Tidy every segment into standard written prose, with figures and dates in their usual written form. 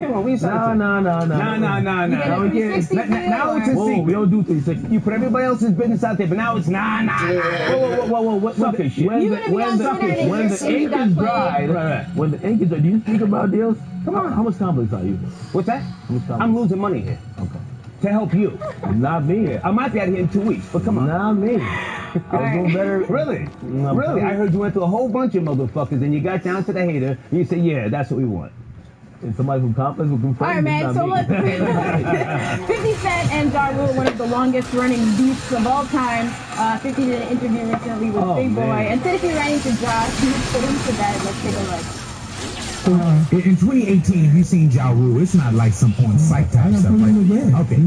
No. Now it's a secret. We don't do 360. You put everybody else's business out there, but now it's nah. Whoa. What sucker shit? When the ink is dry, When the ink is dry, do you think about deals? Come on. How much confidence are you? What's that? I'm losing money here. Okay. To help you. Not me. I might be out here in 2 weeks, but come on. Not me. I'll do better. Really? No, really? I heard you went through a whole bunch of motherfuckers and you got down to the hater and you said, yeah, that's what we want. And somebody from Complex will confirm. All right, man. So look, 50 Cent and Ja Rule, one of the longest running beefs of all time. 50 did an interview recently with Big Boy, and said if he ran into Josh, he would put him to bed. Let's take a look. In 2018, if you've seen Ja Rule, it's not like some on psych type stuff, right? Okay.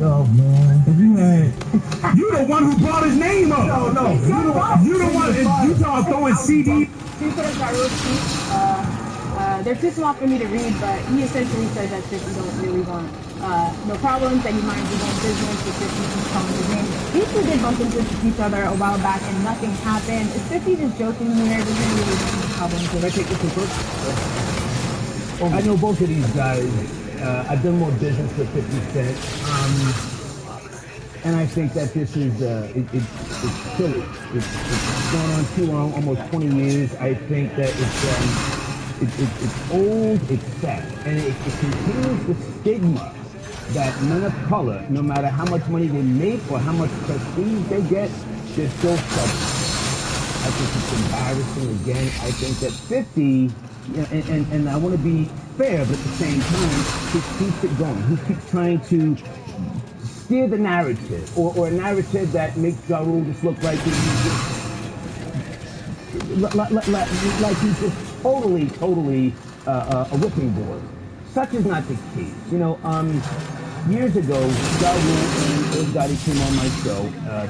Oh, man. If you had, you the one who brought his name up. No. You the one. You talking throwing CD. Two put up Ja Rule's tweets. They're too small for me to read, but he essentially said that 50 don't really want no problems, that he minds his own business, that 50 keeps calling his name. These two did bump into each other a while back and nothing happened. Is 50 just joking here? Does he really want problems? Can I take this one first? I know both of these guys. I've done more business with 50 Cent. And I think that this is, it's silly. It's going on too long, almost 20 years. I think that it's old, it's sad. And it continues the stigma that men of color, no matter how much money they make or how much prestige they get, they're still trouble. I think it's embarrassing again. I think that 50, and I want to be fair, but at the same time, he keeps it going. He keeps trying to steer the narrative, or a narrative that makes Ja Rule just look like he's just totally a whipping boy. Such is not the case. You know, years ago, Ja Rule and Irv Gotti came on my show,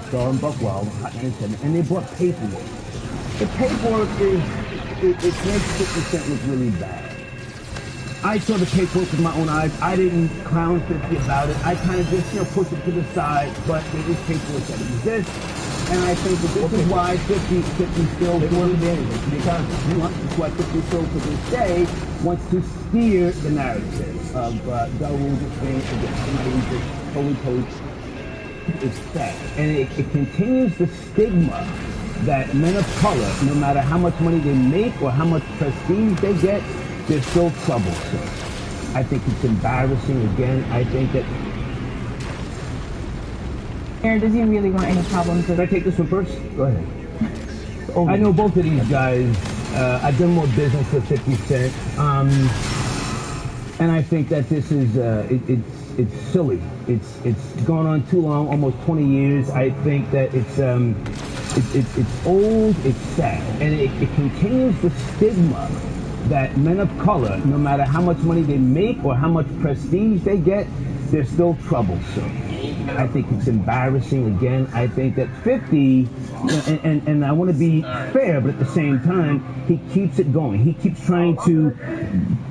starring Buck Wild, Hot 97, and they brought paperwork. The paperwork it makes 50 Cent look really bad. I saw the paperwork with my own eyes. I didn't clown 50 about it. I kind of just, push it to the side, but there is paperwork that exists. And I think that this is why 50 still doing anything. Because that's why 50 still to this day wants to steer the narrative of Ja Rule just being, again, somebody who's just totally it's sad. And it continues the stigma that men of color, no matter how much money they make or how much prestige they get, they're still troublesome. I think it's embarrassing again. I think that... Aaron, does he really want any problems? Can I take this one first? Go ahead. I know both of these guys. I've done more business with 50 Cent. And I think that this is, it's silly. It's gone on too long, almost 20 years. I think that it's old, it's sad. And it continues the stigma that men of color, no matter how much money they make or how much prestige they get, they're still troublesome. I think it's embarrassing again. I think that 50, and I want to be fair, but at the same time, he keeps it going. He keeps trying to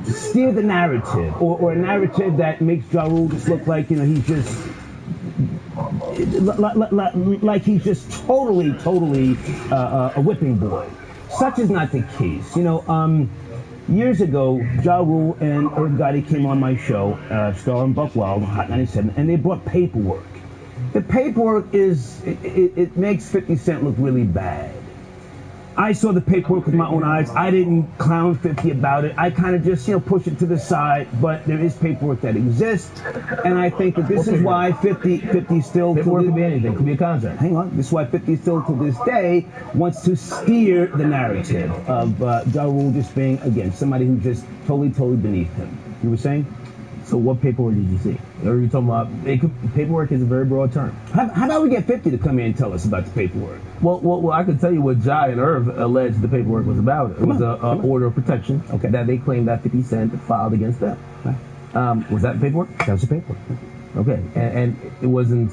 steer the narrative, or a narrative that makes Ja Rule just look like, he's just, like he's just totally a whipping boy. Such is not the case. Years ago, Ja Rule and Irv Gotti came on my show, starring Buck Wild, Hot 97, and they brought paperwork. The paperwork it makes 50 Cent look really bad. I saw the paperwork with my own eyes. I didn't clown 50 about it. I kind of just, push it to the side, but there is paperwork that exists. And I think that this is why 50 still... Paperwork could be anything. Could be a contract. Hang on. This is why 50 still to this day wants to steer the narrative of Ja Rule just being, again, somebody who's just totally beneath him. You were saying? So what paperwork did you see? Or are you talking about, paperwork is a very broad term. How about we get 50 to come in and tell us about the paperwork? Well, I can tell you what Ja and Irv alleged the paperwork was about. It was an order of protection that they claimed that 50 Cent filed against them. Was that paperwork? That was the paperwork. Okay, and it wasn't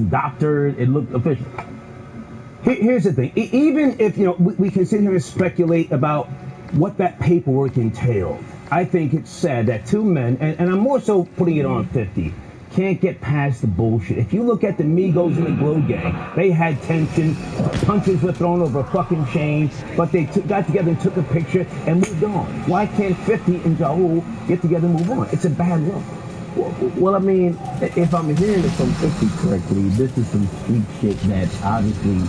doctored. It looked official. Here's the thing. Even if we can sit here and speculate about what that paperwork entailed, I think it's sad that two men, and I'm more so putting it on 50, can't get past the bullshit. If you look at the Migos and the Glow Gang, they had tension, punches were thrown over a fucking chain, but they got together and took a picture and moved on. Why can't 50 and Ja Rule get together and move on? It's a bad look. Well, I mean, if I'm hearing it from 50 correctly, this is some street shit that obviously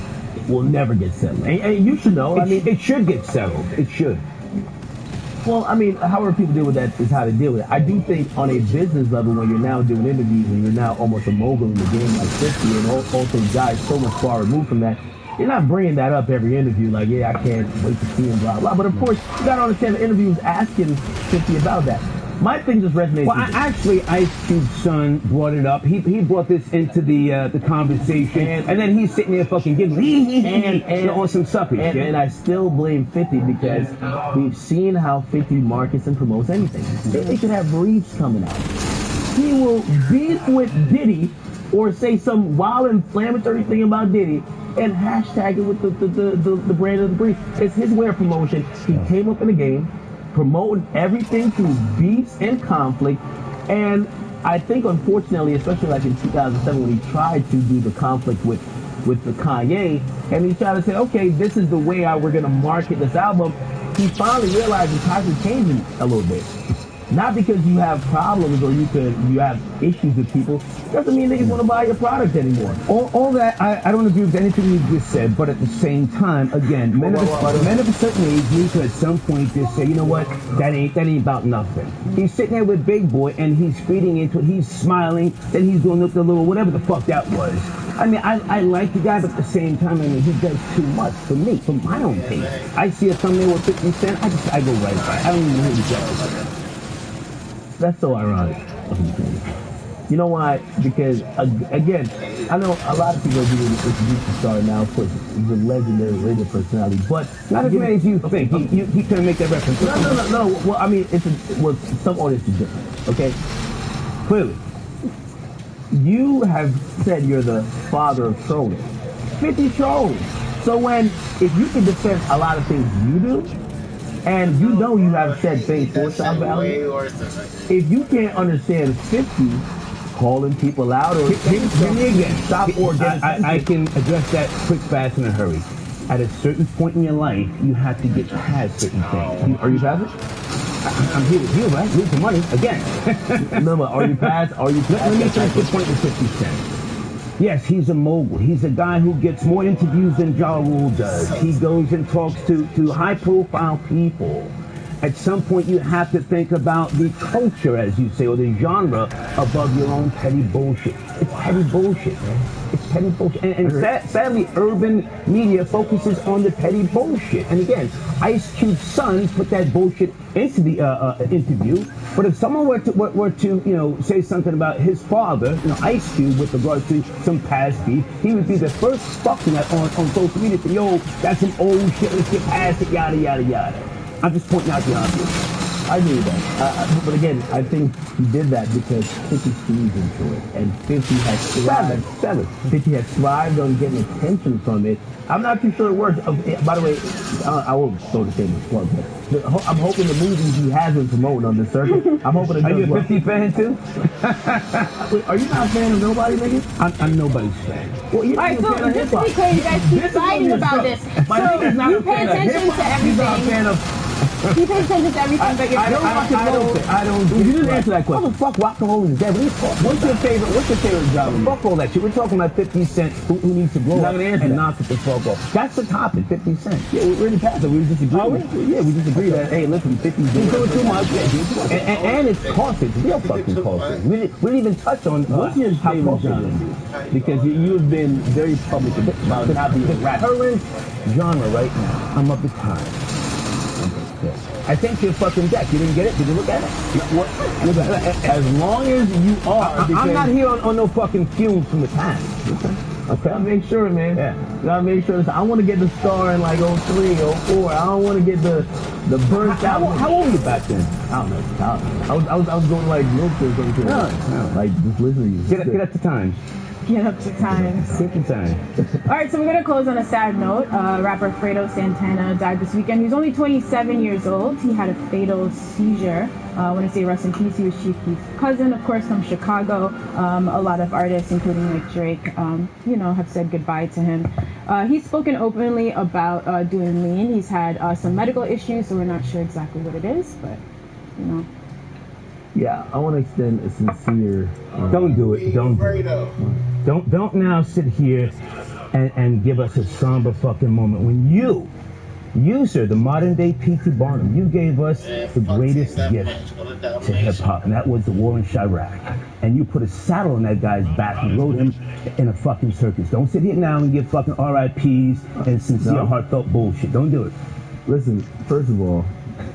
will never get settled. And you should know. I mean, it should get settled. It should. Well, I mean, however people deal with that is how they deal with it. I do think on a business level, when you're now doing interviews and you're now almost a mogul in the game like 50, and also guys so much far removed from that, you're not bringing that up every interview like, yeah, I can't wait to see him, blah, blah. But of course, you got to understand the interviews asking 50 about that. My thing just resonates. Well, actually, Ice Cube's son brought it up. He brought this into the conversation, and then he's sitting there fucking giggling and on some sucker shit. And I still blame 50 because we've seen how 50 markets and promotes anything. They could have briefs coming out. He will beef with Diddy or say some wild inflammatory thing about Diddy and hashtag it with the brand of the brief. It's his way of promotion. He came up in the game, promoting everything through beefs and conflict. And I think, unfortunately, especially like in 2007 when he tried to do the conflict with the Kanye, and he tried to say, okay, this is the way we're going to market this album, he finally realized the times are changing a little bit. Not because you have problems or you have issues with people, doesn't mean that you want to buy your product anymore. All that, I don't agree with anything you just said, but at the same time, again, men of a certain age need to at some point just say, you know what, that ain't about nothing. He's sitting there with Big Boy and he's feeding into it, he's smiling, then he's doing the little whatever the fuck that was. I mean, I like the guy, but at the same time, I mean, he does too much for me, for my own taste. I see a thumbnail with 50 Cent, I go right by. I don't even hear the jokes. That's so ironic. You know why? Because, again, I know a lot of people are doing this superstar now. Of course, he's a legendary radio personality, but not as many as you think. He couldn't make that reference. No. Well, I mean, some audiences different, okay? Clearly. You have said you're the father of trolling. 50 trolls. So if you can defend a lot of things you do, and you know you have said things for South Valley, if you can't understand 50 calling people out or hear me again. Stop or get I can address that quick, fast, in a hurry. At a certain point in your life, you have to get past certain things. Are you past it? I'm here with you, right? Lose some money again. No, but are you past? Let me finish the point with 50 Cent. Yes, he's a mogul. He's a guy who gets more interviews than Ja Rule does. He goes and talks to high-profile people. At some point, you have to think about the culture, as you say, or the genre above your own petty bullshit. It's petty bullshit, man. It's petty bullshit. And sadly, urban media focuses on the petty bullshit. And again, Ice Cube's son put that bullshit into the interview. But if someone were to say something about his father, Ice Cube, with regard to some past beef, he would be the first fucking that on social media to say, yo, that's some old shit, let's get past it, yada, yada, yada. I'm just pointing out the obvious. I knew that. But again, I think he did that because 50 sees into it. And 50 has thrived. 50 has thrived on getting attention from it. I'm not too sure it works. By the way, I won't throw the famous plug, but I'm hoping the movies he has been promoting on this circuit, I'm hoping it does. Are you a 50 fan too? Wait, are you not a fan of nobody, nigga? I'm nobody's fan. Well, you're Alright, so just to be clear, you guys keep fighting about this. So you pay attention to everything. He pays attention to everything, but I don't. You didn't answer that question. What the fuck? Rock and roll is dead. What's your favorite genre? Fuck all that shit. We're talking about 50 Cent, who needs to grow up and knock it the fuck off. That's the topic, 50 Cent. Yeah, we're in the past. We disagree. We disagree that, hey, listen, 50's doing too much. And it's costly. It's real fucking costly. We didn't even touch on what's your favorite genre? Because you have been very public about not being a rapper. Current genre right now, I'm of the time. I think you're fucking deck. You didn't get it? Did you look at it? As long as you are. I'm not here on no fucking fumes from the past. Okay, I'll make sure, man. Yeah. Gotta make sure. I want to get the star in like 03, 04. I don't want to get the burnt out. How old were you back then? I don't know. I was going like milk or something. No. Like just listening to you. Get at the times. Get up to time. Take your time. All right, so we're gonna close on a sad note. Rapper Fredo Santana died this weekend. He was only 27 years old. He had a fatal seizure. I want to say rest in peace. He was Chief Keef's cousin, of course, from Chicago. A lot of artists, including like Drake, have said goodbye to him. He's spoken openly about doing lean. He's had some medical issues, so we're not sure exactly what it is, but Yeah, I want to extend a sincere. Don't do it. Don't now sit here and give us a somber fucking moment when you, sir, the modern day P.T. Barnum, you gave us the greatest gift to hip hop, and that was the war in Chirac. And you put a saddle on that guy's back and rode him in a fucking circus. Don't sit here now and give fucking RIPs and sincere heartfelt bullshit. Don't do it. Listen, first of all,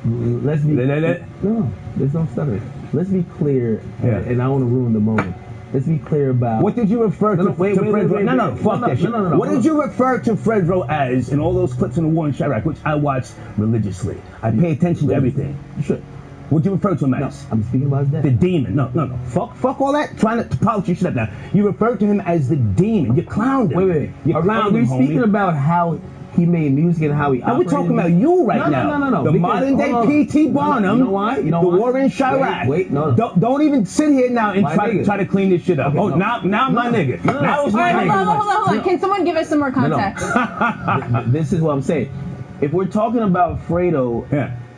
let's be no, there's no stutter. Let's be clear, and I don't want to ruin the moment. Let's be clear about what did you refer to Fredro? No, fuck that shit. What did you refer to Fredro as in all those clips in the war in Chirac, which I watched religiously? I pay attention to everything. You should. What did you refer to him as? No, I'm speaking about his death. The demon. No. Fuck all that. Trying to polish your shit up now. You referred to him as the demon. You clowned him. Wait. You clowned him, Are we speaking about how he made music and how he operated? We're talking about you right now. No. The modern day P.T. Barnum. You know why? The war in Chirac. Wait, no. Don't even sit here now and try to clean this shit up. Okay, now my nigga. Now it's my nigga. nigga. Hold on. Can someone give us some more context? This is what I'm saying. If we're talking about Fredo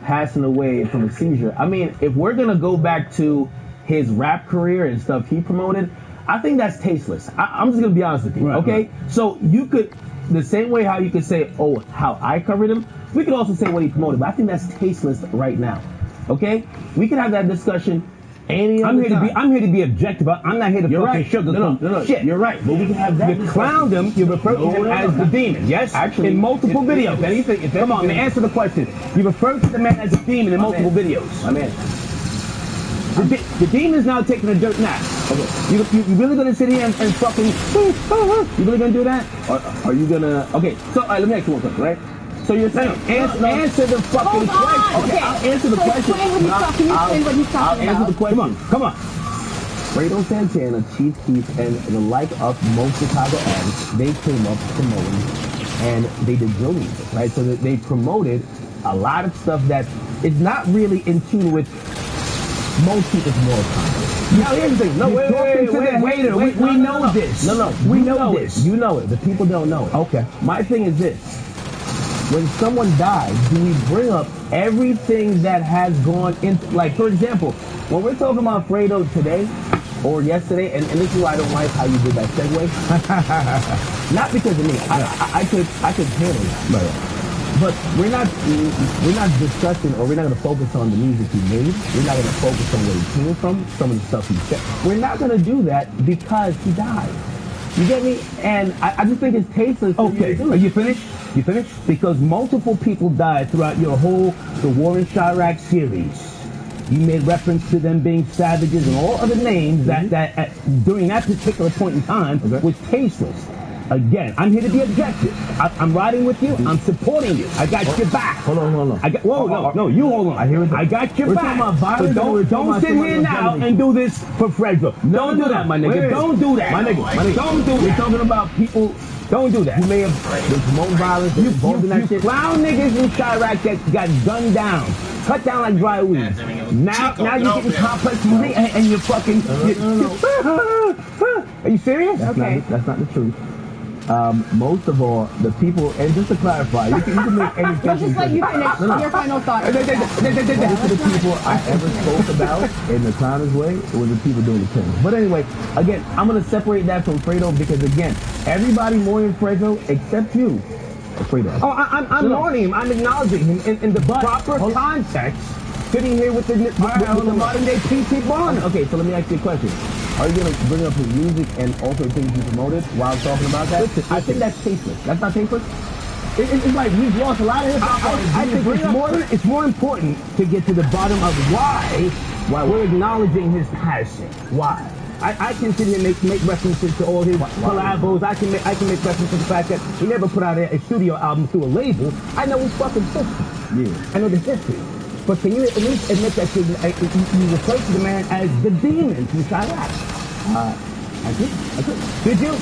passing away from a seizure, I mean, if we're gonna go back to his rap career and stuff he promoted, I think that's tasteless. I'm just gonna be honest with you, okay? Right. So you could, the same way how you could say, oh, how I covered him, we could also say what he promoted, but I think that's tasteless right now, okay? We could have that discussion any other time. I'm here to be objective. I'm not here to fucking sugarcoat shit. You're right. But we can have that. You clowned him. You referred to him as the demon. Yes? Actually, in multiple videos. Come on, man, answer the question. You referred to the man as a demon in multiple videos. My man. The demon's now taking a dirt nap. Okay. You really gonna sit here and fucking... You really gonna do that? Are you gonna... Okay, so let me ask you one question, right? So you're saying, answer the fucking question. Okay, I'll answer the question. Explain what he's talking I'll answer the question. Come on. Fredo Santana, Chief Keef, and the like of most Chicago artists, they came up promoting, and they did drill music, right? So they promoted a lot of stuff that is not really in tune with most people's moral compass. Now here's the thing. No, wait. We know this. No. We know this. You know it. The people don't know it. Okay. My thing is this. When someone dies, do we bring up everything that has gone into, like, for example, when we're talking about Fredo today or yesterday, and this is why I don't like how you did that segue. Not because of me. I could handle that. Right. But we're not discussing, or we're not going to focus on the music he made. We're not going to focus on where he came from, some of the stuff he said. We're not going to do that because he died. You get me? And I just think it's tasteless. Okay. Are you finished? You finished? Because multiple people died throughout your whole The War in Chirac series. You made reference to them being savages and all other names that during that particular point in time was tasteless. Again, I'm here to be objective. I'm riding with you. I'm supporting you. I got your back. Hold on. No, you hold on. I got your back. But don't sit here now and do this for Fredro. Don't do that, my nigga. Don't do that. My nigga. Don't do that. We're talking about people. Don't do that. You may have promoted violence. You clown niggas in Chirac that got gunned down. Cut down like dry weed. Now you're getting complex with me and you're fucking... Are you serious? That's not the truth. Most of all, the people, and just to clarify, you can make any Let's just let you finish your final thought. Most of the people I ever spoke about in the clown's way were the people doing the killing. But anyway, again, I'm going to separate that from Fredo because, again, everybody mourning Fredo except you. Fredo. Oh, I'm mourning him. I'm acknowledging him in the proper context, sitting here with the modern day P.T. Barnum. Okay, so let me ask you a question. Are you going to bring up his music and also things he promoted while talking about that? I think that's tasteless. That's not tasteless? It's like we've lost a lot of hip-hop. I think it's more important to get to the bottom of why we're acknowledging his passion. Why? I can sit here and make references to all his collabos. I can make references to the fact that he never put out a studio album through a label. I know his fucking history. Yeah. I know the history. But can you at least admit that you refer to the man as the demon from Chirac? I did. Did you?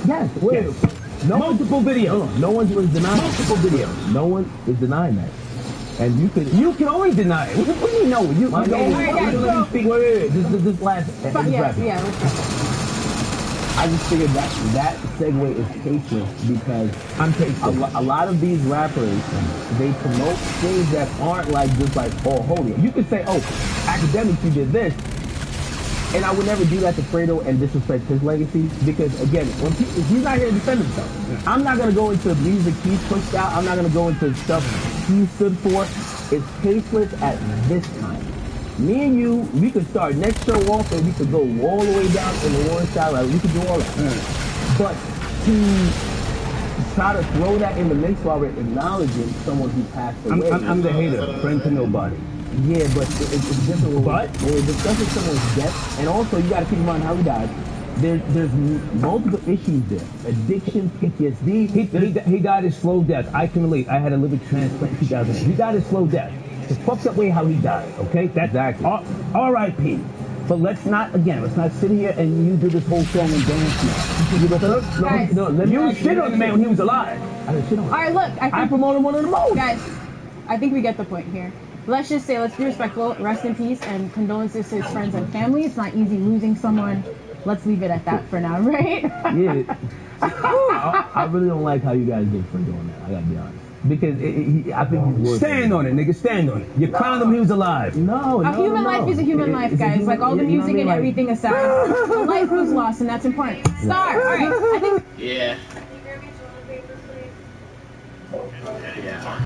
Yes. Wait. Yes. No Multiple videos. No one was denying Multiple videos. No one is denying that. And you can always deny it. What do you know? You My know. name is- Alright, guys, let me speak. Wait. This last. But this yeah, last- yeah, let's go. I just figured that segue is tasteless because I'm tasting. a lot of these rappers, they promote things that aren't like just like, oh, holy. You could say, oh, academics, you did this. And I would never do that to Fredo and disrespect his legacy because, again, he's not here to defend himself. I'm not going to go into music he's pushed out. I'm not going to go into stuff he stood for. It's tasteless at this time. Me and you, we could start next show off and we could go all the way down in the Warren style. Like, we could do all that. But to try to throw that in the mix while we're acknowledging someone who passed away. I'm the hater, friend to nobody. Yeah, but it's different when But? we're discussing someone's death, and also you got to keep in mind how he died. There's multiple issues there: addiction, PTSD. He died a slow death. I can relate. I had a liver transplant in 2008. He died a slow death. The fucked up way how he died. Okay, that's Exactly. R.I.P. But let's not sit here and you do this whole song and dance now. Guys. Let me You ask shit on the man when he was alive. I didn't shit on him. Alright, look, I I think, promoted one of the most. guys, I think we get the point here. Let's just say, let's be respectful, rest in peace, and condolences to his friends and family. It's not easy losing someone. Let's leave it at that for now, right? Yeah, I really don't like how you guys get free doing that. I gotta be honest, because I think he's worth Stand on it, nigga. Stand on it. You clowned him. He was alive. No, A human life is a human life, guys. Like all the music and everything aside, a life was lost, and that's important. Star, all right. I think Yeah. Yeah.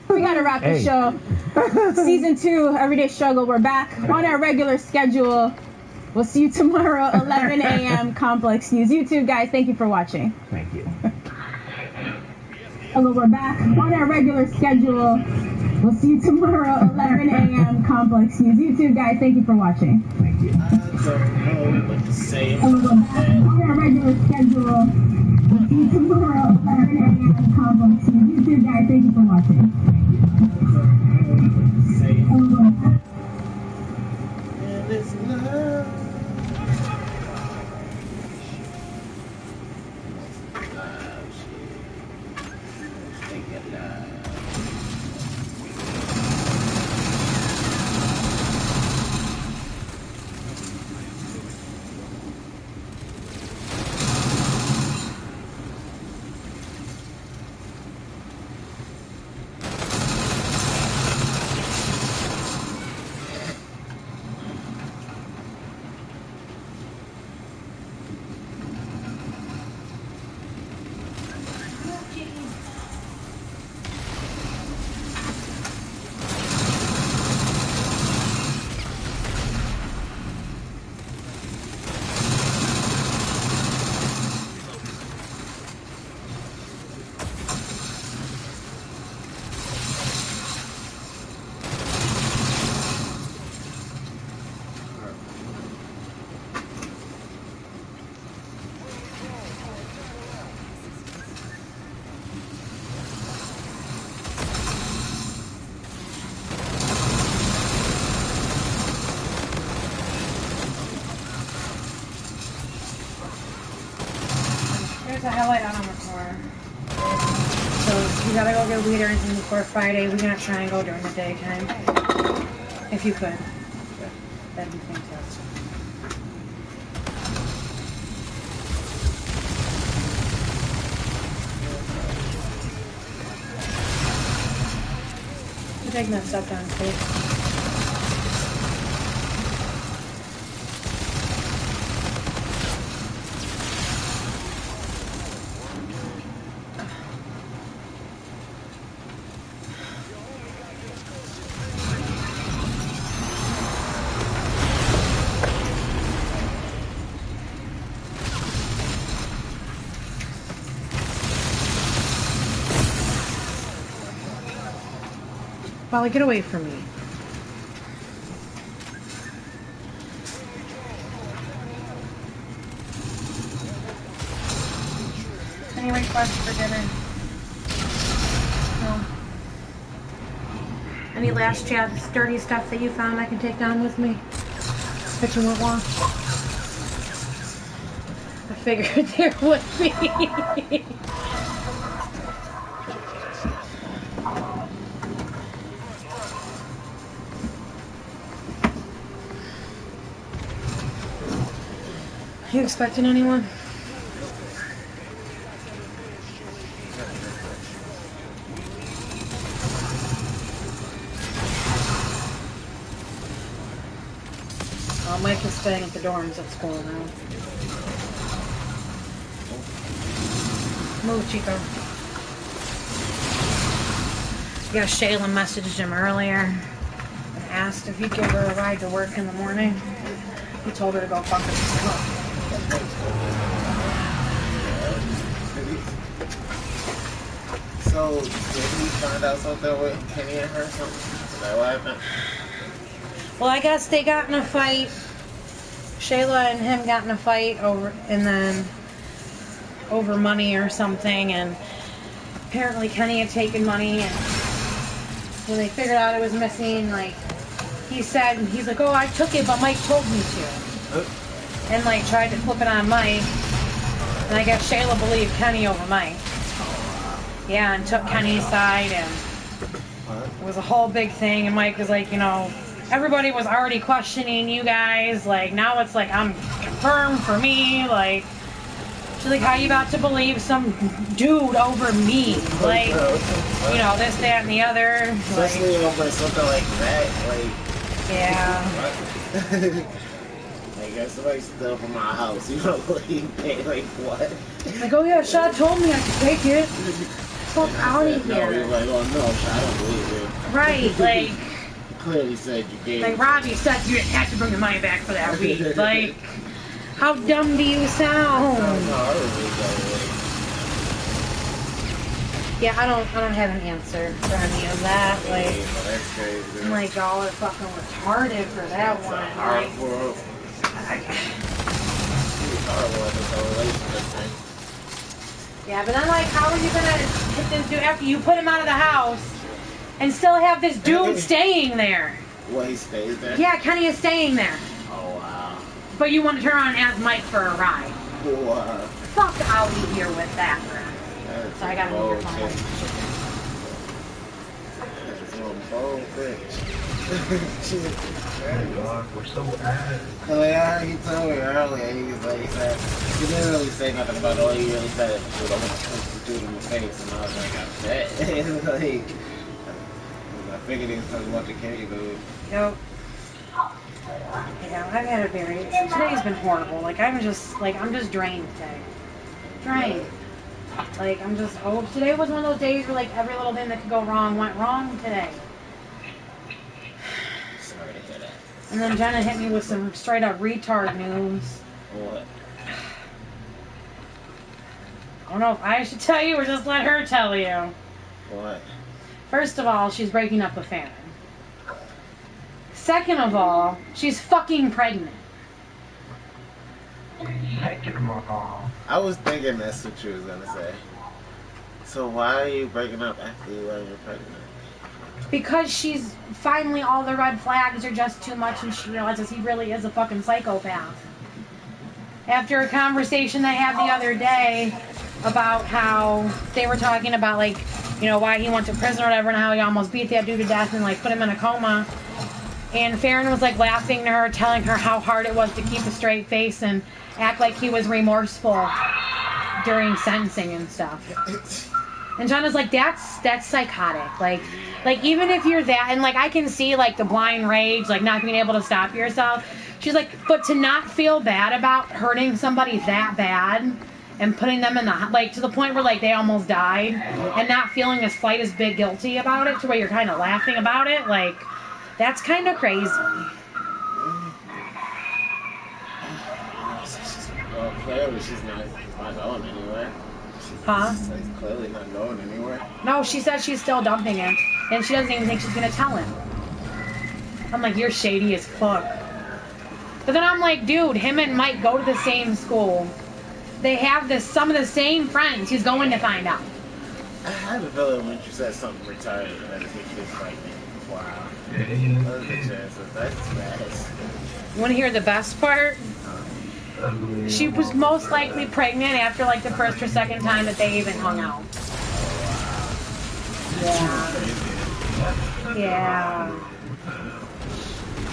we gotta wrap the Hey. show. Season 2, Everyday Struggle. We're back on our regular schedule. We'll see you tomorrow, 11 a.m. Complex News. YouTube, guys, thank you for watching. Thank you. Hello, we're back on our regular schedule. We'll see you tomorrow, 11 a.m. Complex News. YouTube, guys, thank you for watching. Thank you. I don't know what to say. Hello, we're back on our regular schedule. We'll see you tomorrow, 11 a.m. Complex News. YouTube, guys, thank you for watching. Say Hello, we're back. and it's love. There's a headlight on the car. So you gotta go get leaders and before Friday. We're gonna try and go during the daytime. If you could. That'd be fantastic. You're taking that stuff down, please. Molly, get away from me. Any requests for dinner? No. Any last chance dirty stuff that you found I can take down with me? Kitchen won't wash. I figured there would be. You expecting anyone? Mike is staying at the dorms at school now. Move, Chico. Yeah, Shayla messaged him earlier and asked if he'd give her a ride to work in the morning. He told her to go fuck herself. So, did he find out something with Kenny and her? Something? Is that what happened? Well, I guess they got in a fight. Shayla and him got in a fight over money or something, and apparently Kenny had taken money, and when they figured out it was missing, like, he's like, oh, I took it, but Mike told me to. And like tried to flip it on Mike, and I guess Shayla believed Kenny over Mike. Yeah, and took Kenny's side, and it was a whole big thing, and Mike was like, you know, everybody was already questioning you guys, like, now it's like, I'm confirmed for me, like, she's like, how you about to believe some dude over me? Like, you know, this, that, and the other. Especially over something like that, like. Yeah. Like, if somebody stole from my house, you know, like, what? Like, oh yeah, Shad told me I could take it. Fuck out of No, here. you're like, oh no, I don't believe it. Right, like. Clearly said you gave. Like, Robbie said you didn't have to bring the money back for that week. Like, how dumb do you sound? Yeah, I don't have an answer for any of that. Like, I'm like, y'all are fucking retarded for that one. Yeah, but I'm like, how are you gonna hit this dude after you put him out of the house and still have this dude staying there? Well, he stays there? Yeah, Kenny is staying there. Oh, wow. But you want to turn around and ask Mike for a ride. Wow. Fuck out of here with that, man. So I gotta move your phone. We're so bad. Oh yeah, he told me earlier. He was like, he didn't really say nothing about it. All he really said was, I want to punch the dude in the face, and I was like, I bet. Like, I figured he was talking about the Kenny dude. Yep. Yeah, I've had a today's been horrible. Like, I'm just drained today. Drained. Like, today was one of those days where, like, every little thing that could go wrong went wrong today. Sorry to hear that. And then Jenna hit me with some straight up retard news. What? I don't know if I should tell you or just let her tell you. What? First of all, she's breaking up with Farron. Second of all, she's fucking pregnant. I was thinking that's what you was gonna say. So why are you breaking up after you learn you're pregnant? Because she's finally all the red flags are just too much, and she realizes he really is a fucking psychopath. After a conversation they had the other day about how they were talking about, like, you know, why he went to prison or whatever, and how he almost beat that dude to death and, like, put him in a coma. And Farron was, like, laughing to her, telling her how hard it was to keep a straight face and act like he was remorseful during sentencing and stuff. And Jonna's like, that's psychotic. Like even if you're that, and, like, I can see, like, the blind rage, like, not being able to stop yourself. She's like, but to not feel bad about hurting somebody that bad and putting them in the, like, to the point where, like, they almost died, and not feeling as slightest bit guilty about it, to where you're kind of laughing about it, like, that's kind of crazy. Well, clearly she's not going anywhere. Huh? So he's clearly not going anywhere. No, she said she's still dumping him, and she doesn't even think she's gonna tell him. I'm like, you're shady as fuck. But then I'm like, dude, him and Mike go to the same school. They have some of the same friends. He's going to find out. I had a feeling when you said something retarded that he was pregnant. Wow. What are the chances? That's fast. You want to hear the best part? She was most likely pregnant after like the first or second time that they even hung out. Yeah. Yeah.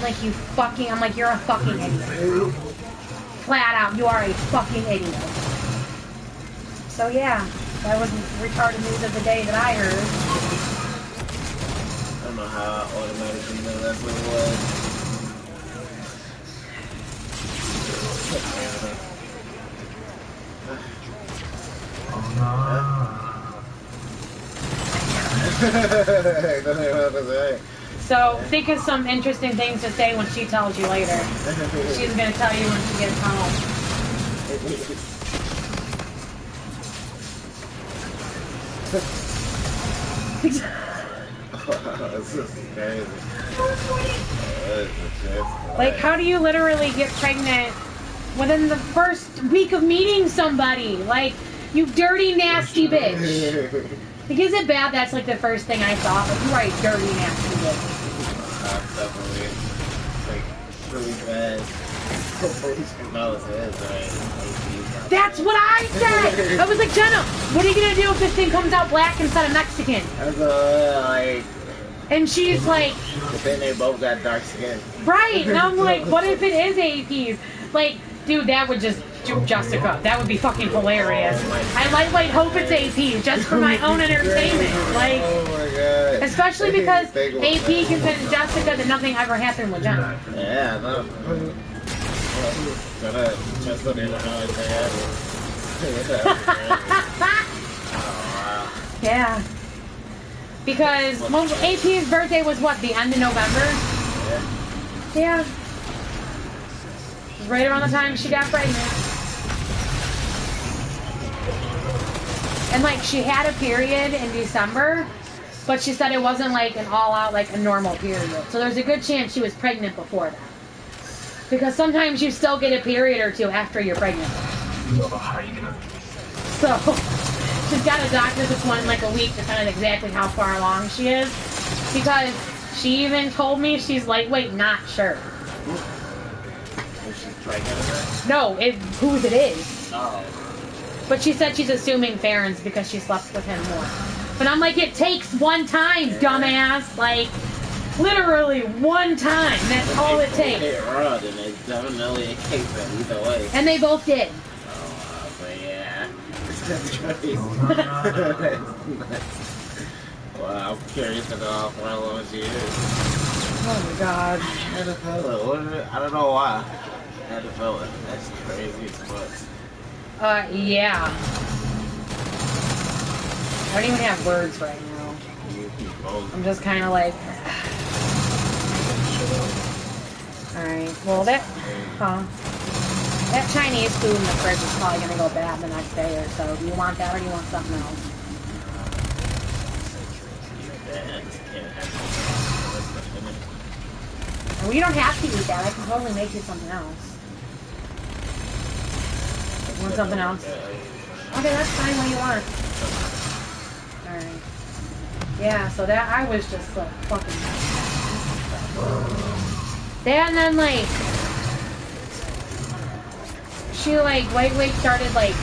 Like I'm like, you're a fucking idiot. Flat out, you are a fucking idiot. So yeah, that was retarded news of the day that I heard. I don't know how I automatically knew that's what it was. So think of some interesting things to say when she tells you later. She's gonna tell you when she gets home. This is crazy. Like, how do you literally get pregnant within the first week of meeting somebody? Like, you dirty, nasty bitch. Like, is it bad that's like the first thing I thought? Like, you are a dirty, nasty bitch. Definitely. Like, really fast. That's what I said! I was like, Jenna, what are you gonna do if this thing comes out black instead of Mexican? Like... And she's like... But then they both got dark skin. Right! And I'm like, what if it is APs? Like, dude, that would just... Jessica, that would be fucking hilarious. I lightweight hope it's AP, just for my own entertainment. Like, oh my god. Especially because AP can say to Jessica that nothing ever happened with Jenna. Yeah, no. Just don't even know what they Yeah. Because well, AP's birthday was what, the end of November? Yeah. It was right around the time she got pregnant. And like she had a period in December, but she said it wasn't like an all-out, like a normal period. So there's a good chance she was pregnant before that. Because sometimes you still get a period or two after you're pregnant. So she's got a doctor's appointment in like a week to find out exactly how far along she is. Because she even told me she's lightweight, not sure. Is she pregnant? No, whose it is. Oh. But she said she's assuming Farron's because she slept with him more. But I'm like, it takes one time, dumbass. Like, literally one time. That's all it takes. They run, and they definitely escaped them either way. And they both did. Oh, but yeah. That's crazy. Wow, I'm curious to know how far along she is. Oh my god. I had a feeling. I don't know why. I had a feeling. That's crazy as fuck. Yeah. I don't even have words right now. I'm just kind of like... Alright, well that... That Chinese food in the fridge is probably going to go bad the next day or so. Do you want that or do you want something else? And we don't have to eat that. I can totally make you something else. You want something else? Okay, that's fine. What do you want? Alright. Yeah, so that, I was just like, fucking... That and then like... She like, lightweight started like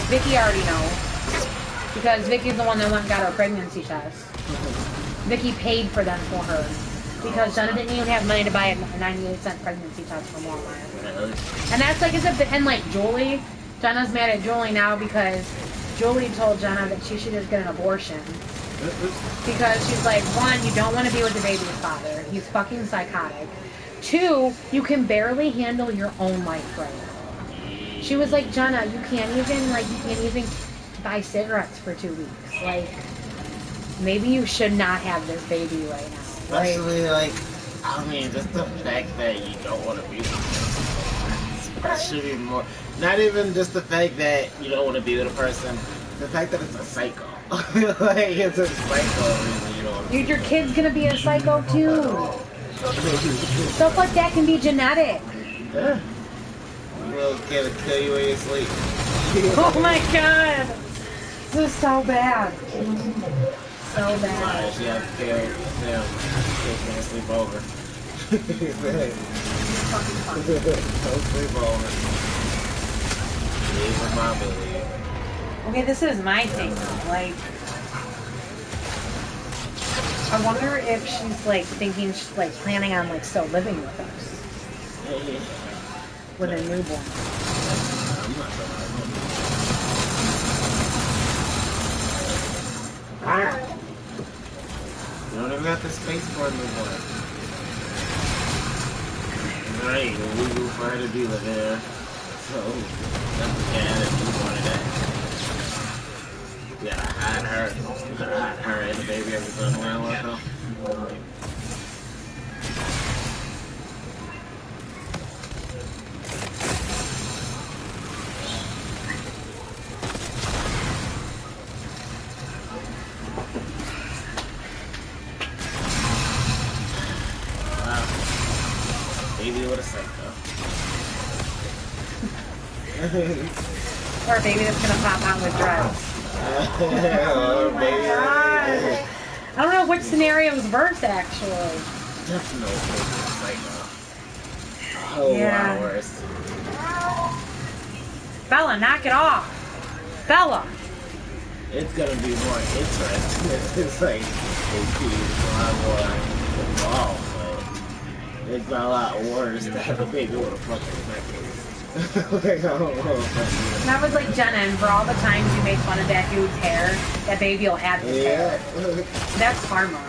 Vicky already knows. Because Vicky's the one that went and got her pregnancy test. Vicky paid for them for her. Because Jenna didn't even have money to buy a 98-cent pregnancy test from Walmart. And that's like, and like Julie... Jenna's mad at Julie now because Julie told Jenna that she should just get an abortion. Because she's like, one, you don't want to be with the baby's father. He's fucking psychotic. Two, you can barely handle your own life right now. She was like, Jenna, you can't even buy cigarettes for 2 weeks. Like, maybe you should not have this baby right now. Especially, I mean, just the fact that you don't want to be with them. That should be more. Not even just the fact that you don't want to be with a person, The fact that it's a psycho. Like, it's a psycho reason you don't. Dude, your kid's gonna be a psycho too. Stuff like that can be genetic. Yeah. Little kid will kill you when you sleep. Oh my god. This is so bad. So bad. She had to kill him. She can't sleep over. Don't sleep over. Leave her mom to leave. Okay, this is my thing. Like, I wonder if she's like thinking she's like planning on like still living with us with a newborn. I'm not sure. You don't even have the space for a newborn. Right, illegal for her to be living there. So, that's bad if you wanted that. You gotta hide her and the baby every time around like that. Wow. Baby with a psycho. Or a baby that's gonna pop out with drugs. Oh my God. I don't know which scenario is worse actually. Definitely psycho. A whole lot worse. Bella, knock it off. Bella. It's gonna be more interesting. It's like it's a lot more involved, but it's not a lot worse to have a baby with a fucking necklace. Like, I don't know. And I was like, Jenna, and for all the times you make fun of that dude's hair, that baby will have his hair. That's karma.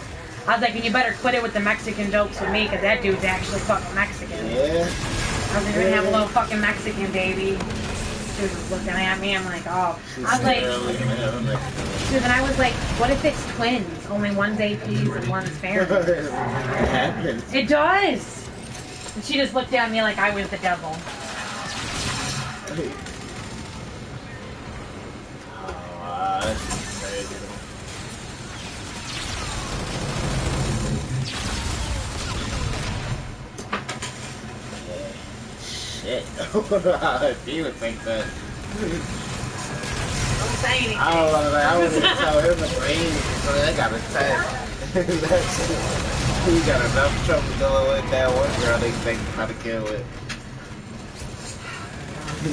I was like, and you better quit it with the Mexican jokes with me, because that dude's actually fucking Mexican. Yeah. I was like, you're gonna have a little fucking Mexican baby. Dude was looking at me, I'm like, oh. I was like, dude, and I was like, what if it's twins? Only one's APs and one's parents. It happens. It does. And she just looked at me like I was the devil. That's crazy. Shit. If you would think that. Don't say anything. I don't know, like, I wouldn't tell him the brain, so I got a 10. He got enough trouble dealing with that one girl they think how to kill it.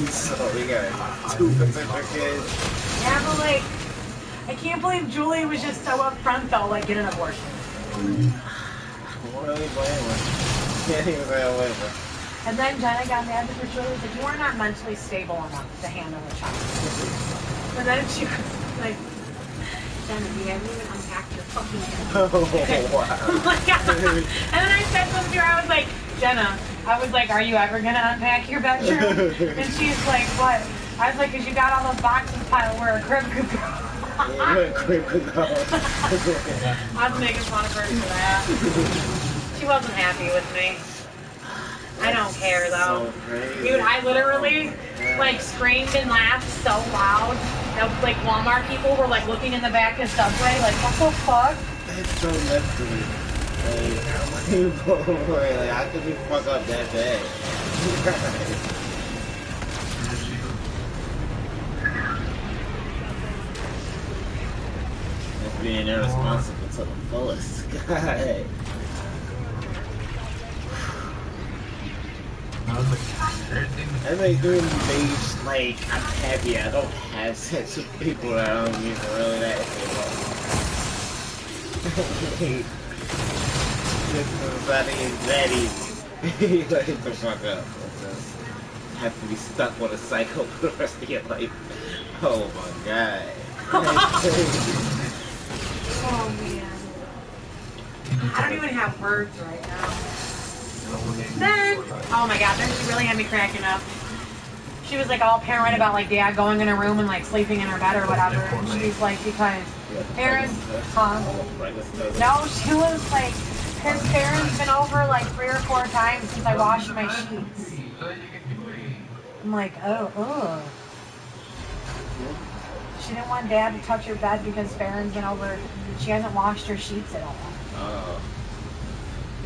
So we got 2 potential kids. Yeah, but like, I can't believe Julie was just so upfront though, like, get an abortion. What are we playing with? Can't even say away with. And then Jenna got mad because Julie was like, you are not mentally stable enough to handle a child. And then she was like, Jenna, you haven't even unpacked your fucking head. Oh, wow. Oh my God. And then I said something to her, I was like, Jenna, I was like, are you ever going to unpack your bedroom? And she's like, what? I was like, because you got all those boxes piled where a crib could go. Where a crib could go. I was making fun of her for that. She wasn't happy with me. I don't care though. So Dude, I literally like screamed and laughed so loud that like Walmart people were like looking in the back of Subway like, what the fuck? That's so nuts to me. Like, how could you fuck up that bad? That's being irresponsible to the fullest. God. That makes me like, I'm happy I don't have sex with people that I don't even really that anymore. Just that easy. Like, the fuck up. Just have to be stuck with a psycho for the rest of your life. Oh my god. Oh man. I don't even have words right now. Then, oh my god, then she really had me cracking up. She was like all paranoid about like dad going in her room and like sleeping in her bed or whatever. And she's like, because Aaron, no, she was like, his parents been over like 3 or 4 times since I washed my sheets. I'm like, oh. She didn't want Dad to touch her bed because Farron's been over. She hasn't washed her sheets at all. Oh.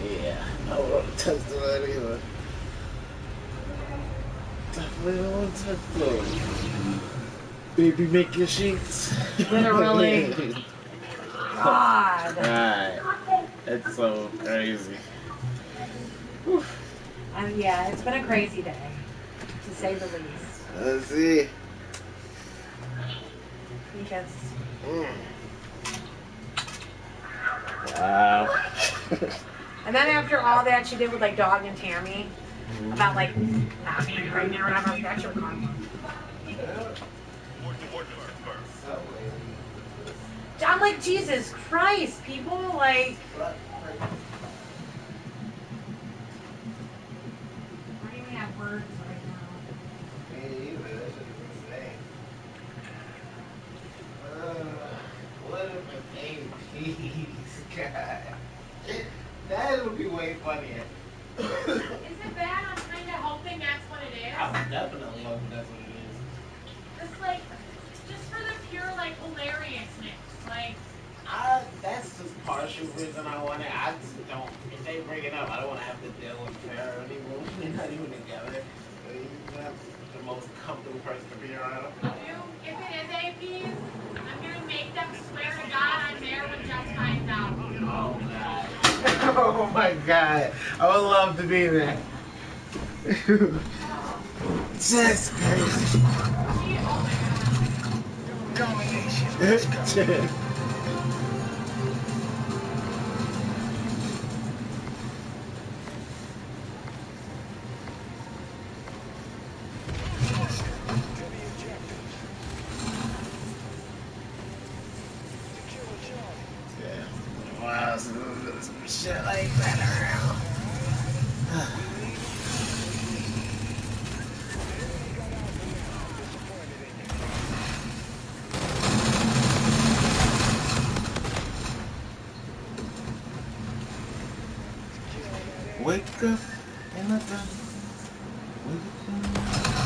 Yeah. I don't want to touch the bed either. Definitely don't want to touch those. Baby, make your sheets. Literally. God. Right. It's so crazy. Yeah, it's been a crazy day, to say the least. Let's see. Because. Wow. And then after all that she did with like Dog and Tammy, about like not being pregnant or whatever, like, that's your karma. I'm like, Jesus Christ, people, like. Why do you have words right now? What if it ain't peace, God? That would be way funnier. Is it bad? I'm kind of hoping that's what it is. I'm definitely hoping that's what it is. Just like, just for the pure like hilariousness, like. That's just partial reason I want it. I just don't. If they bring it up, I don't want to have to deal with Farrah anymore. They're not even together. He's not the most comfortable person to be around. If it is APs, I'm gonna make them swear to God I'm there when Jess finds out. Oh God. Oh my God. I would love to be there. Just crazy. Oh my God. Domination. Let's go. Wow, so there's some shit like that around. Wake up in the dark. Wake up in the dark.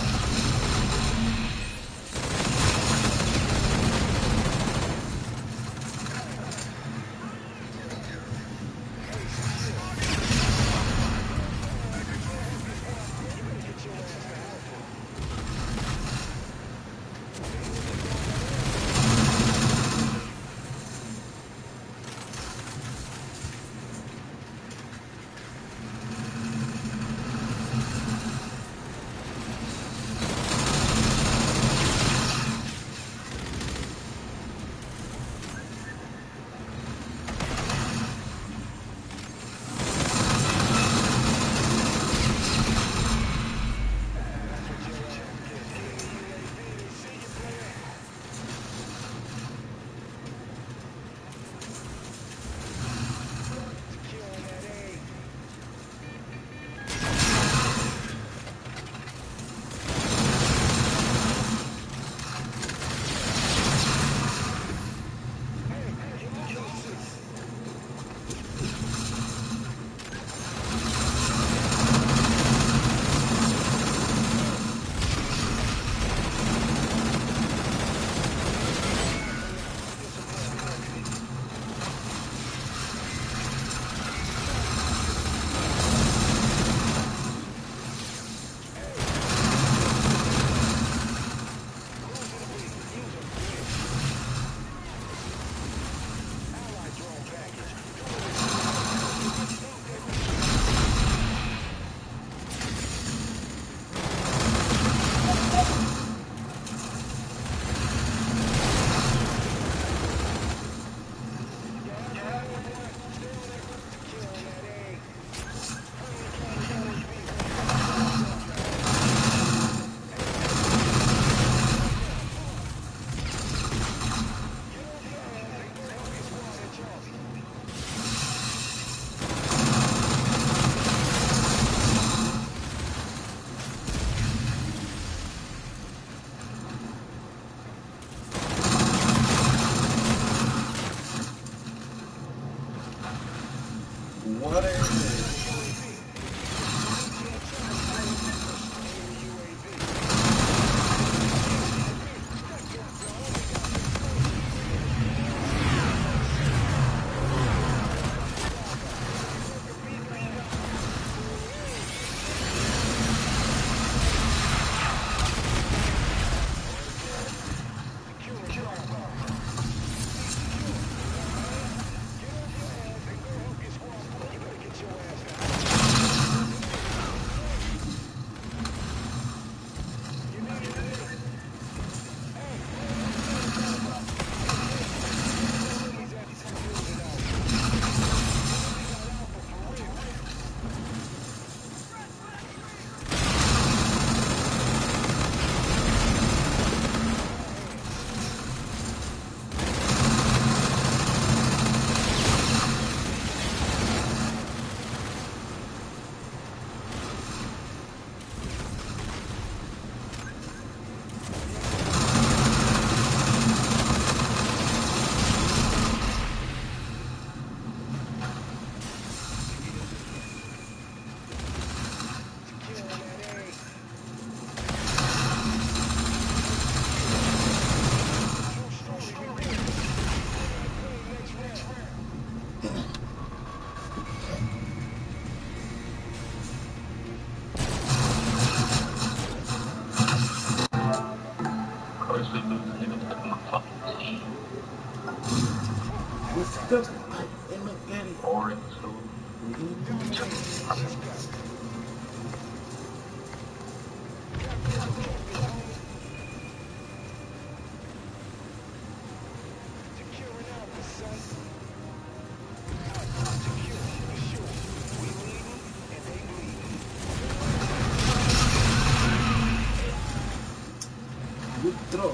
What's up? In the Getty. Good throw.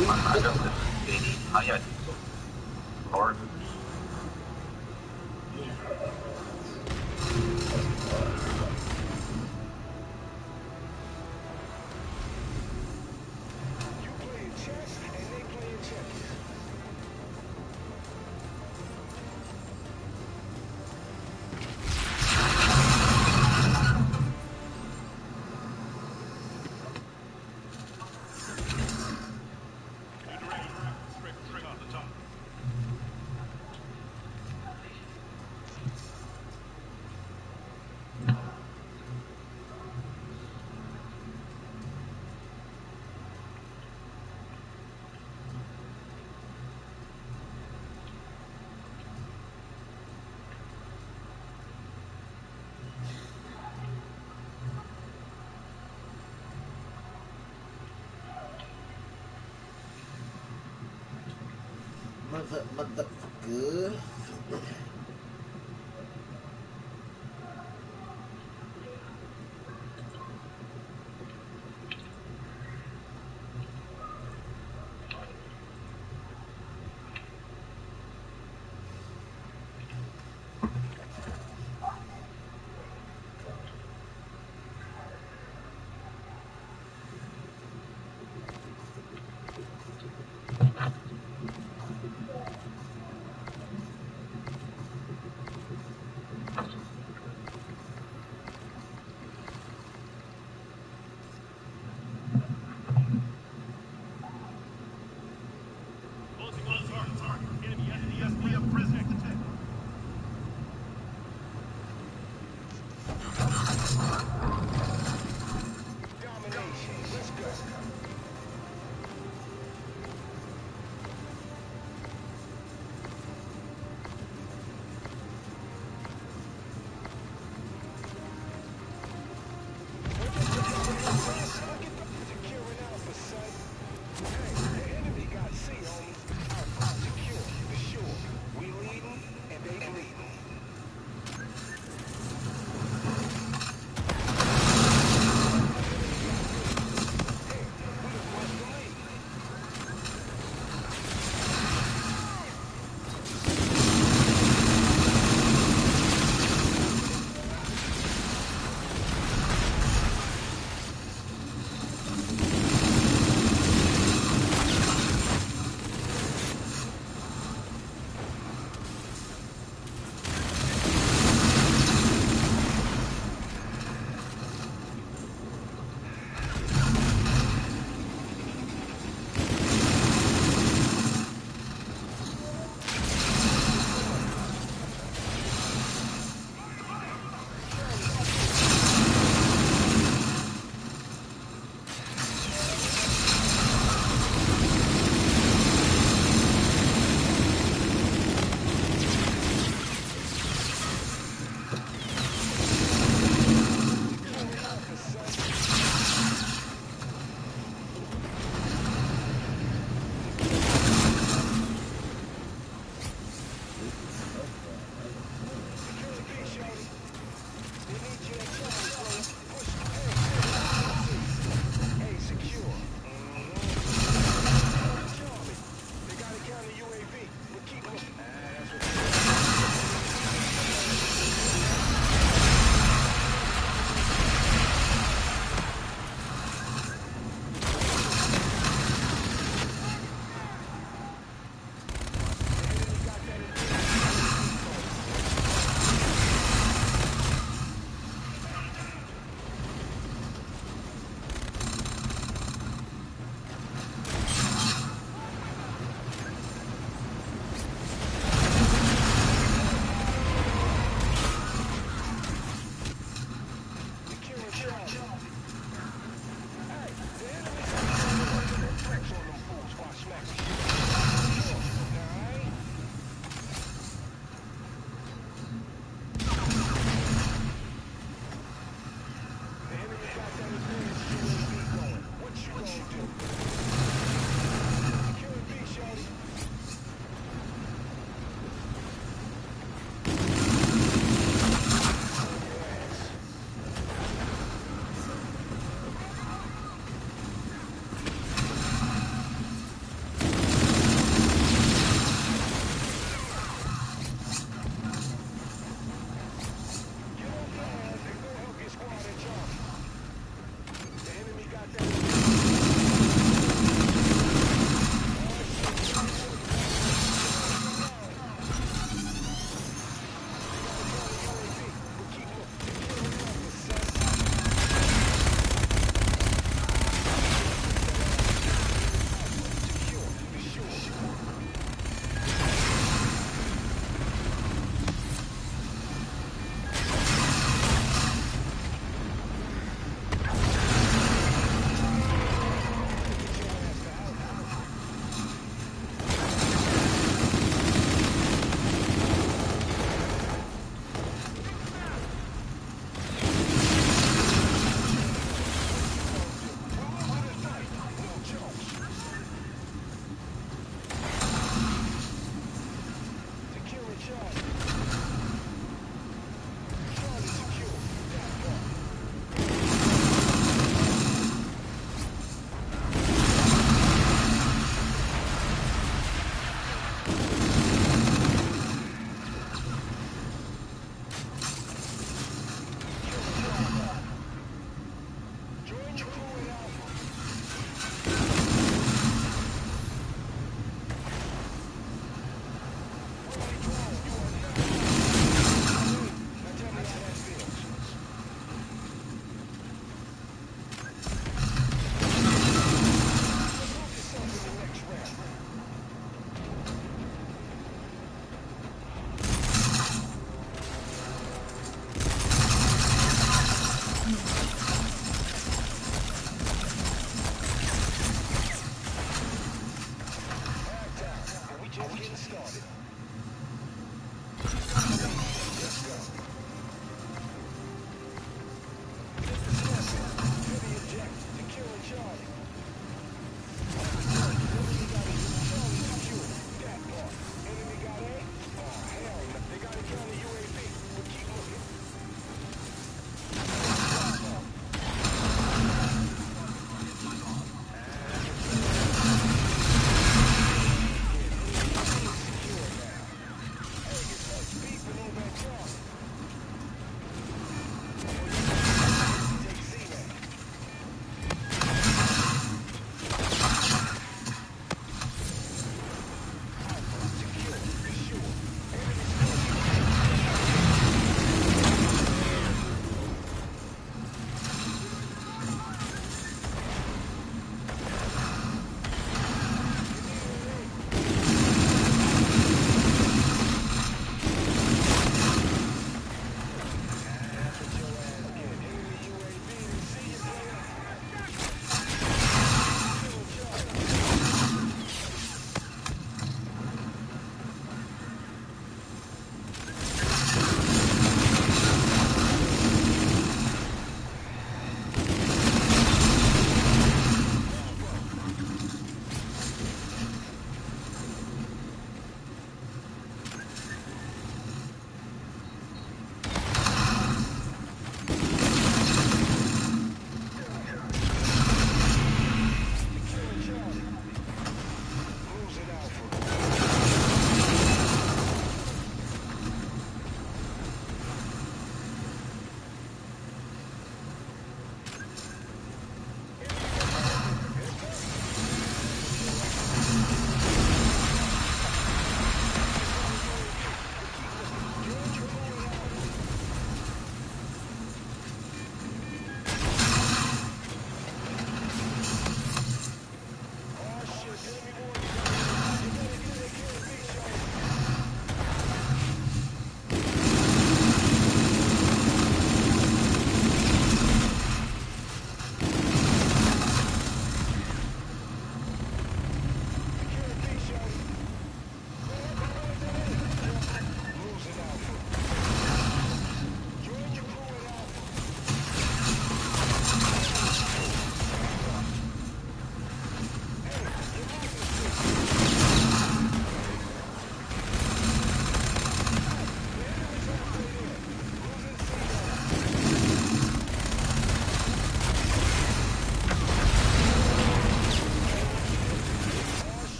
Motherfucker.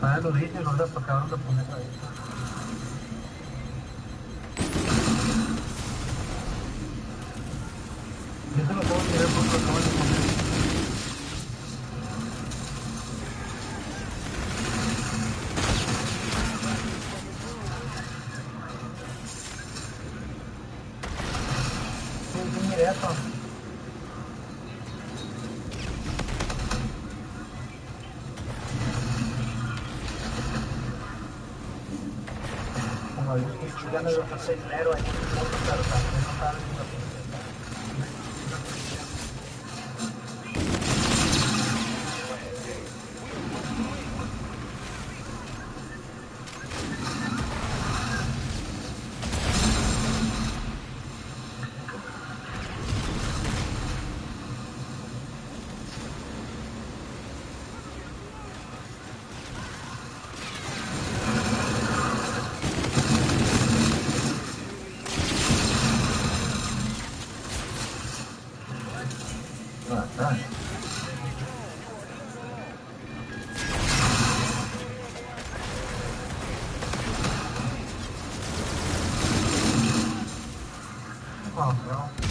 Ah, lo dije, no le acabaron de poner ahí. Yo te lo puedo tirar porque lo acaban de poner. Sí, mire eso. Como yo estoy ya me lo pasé dinero ahí, pero también no saben lo que oh, no.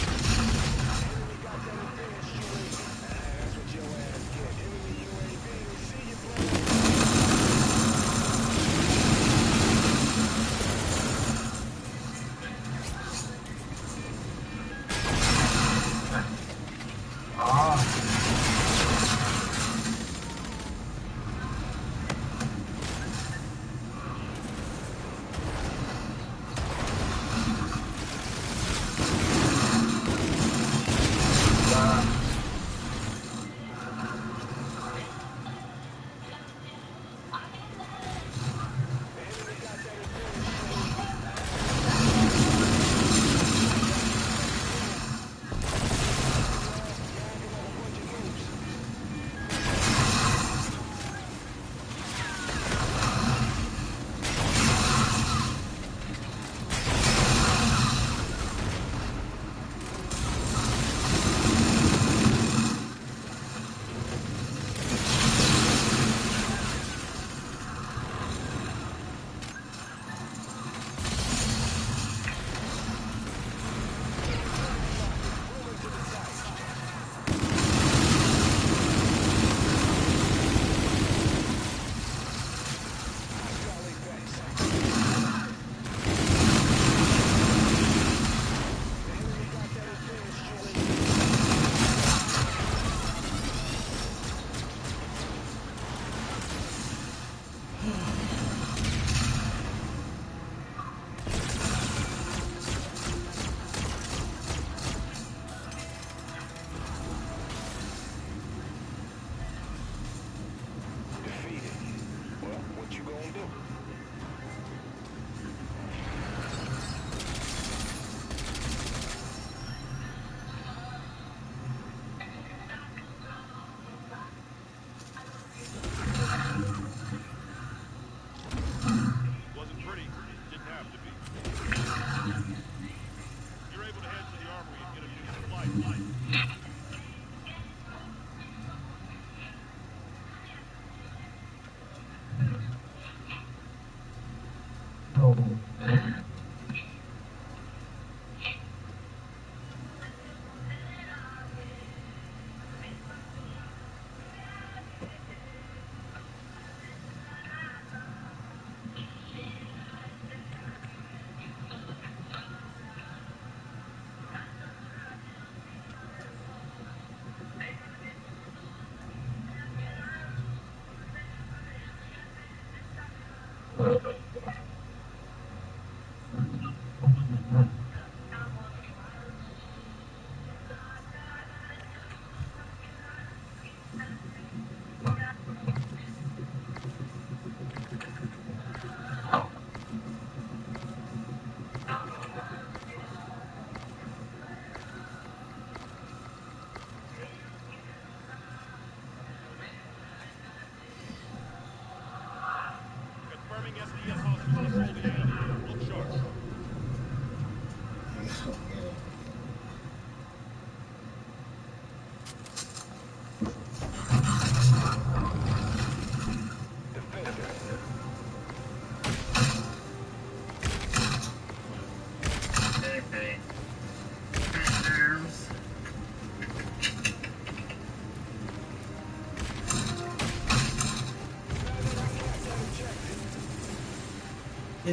Confirming SDS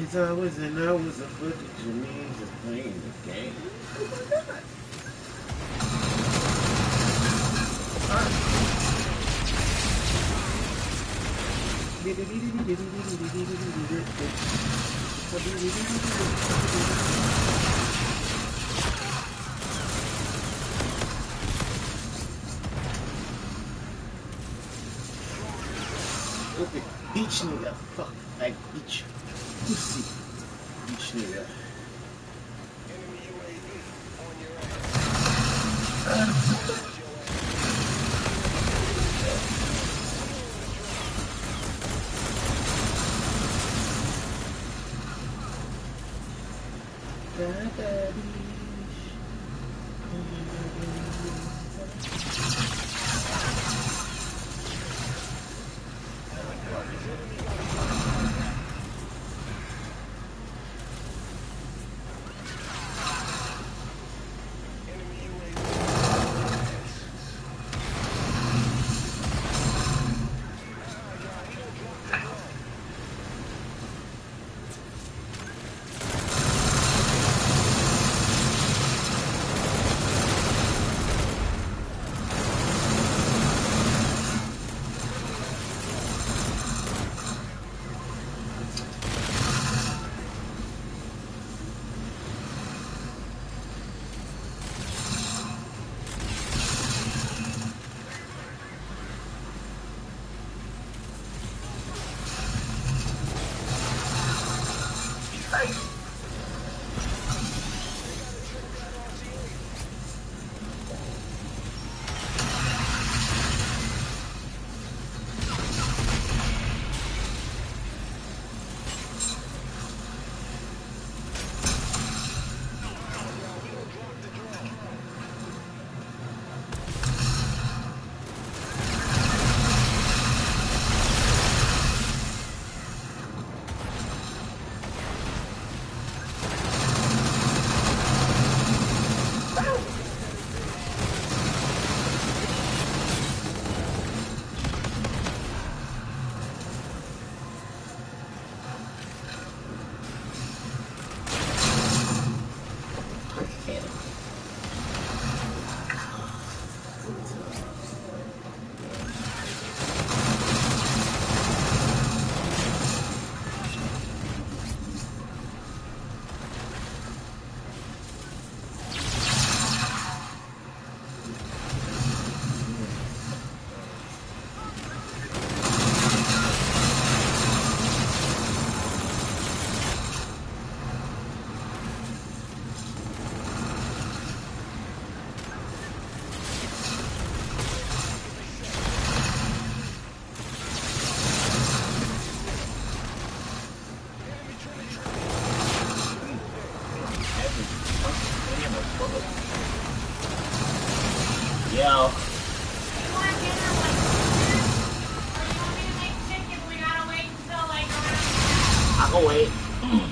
It's always and always a footage to me just playing the game. Oh my god. Stupid beach nigga. Fuck. Like beach. Pussy. Beach nigga. Yo. You want dinner like this? Or you want me to make chicken? We gotta wait until like around. I can wait.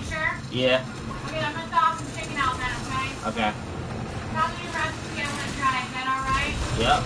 Sure? Yeah. Okay, I'm gonna thaw some chicken out then, okay? Okay. Tell me your recipe, I'm gonna try. Is that alright? Yep.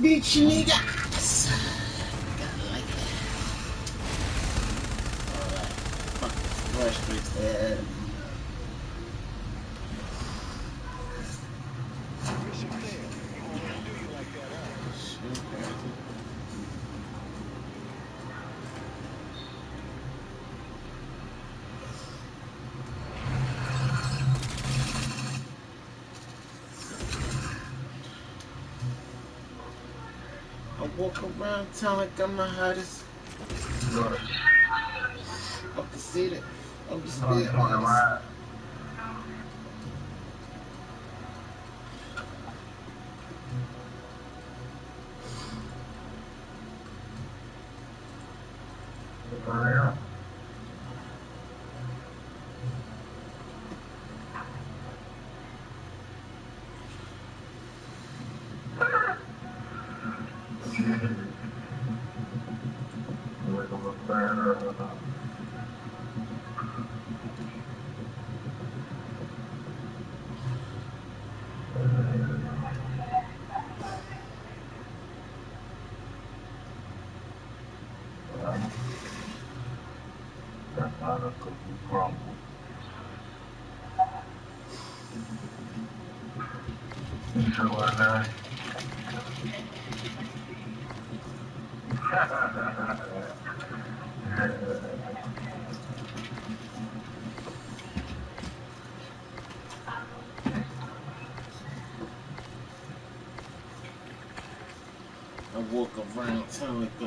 Bitch niggas. Gotta like that. Alright. Fuck this brush with that. I walk around town like I'm the hottest. I can see that. I'm just being honest. I walk around town like a